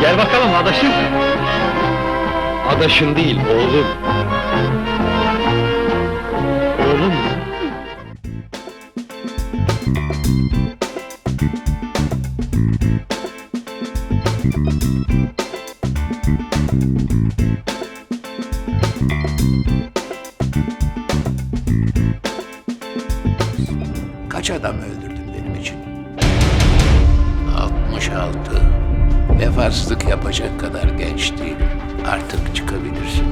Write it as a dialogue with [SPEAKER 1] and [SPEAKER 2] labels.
[SPEAKER 1] Gel bakalım adaşım. Adaşın değil, oğlum. Oğlum mu?
[SPEAKER 2] Kaç adam öldürdün benim için? 66. Vefasızlık yapacak kadar genç değilim. Artık çıkabilirsin.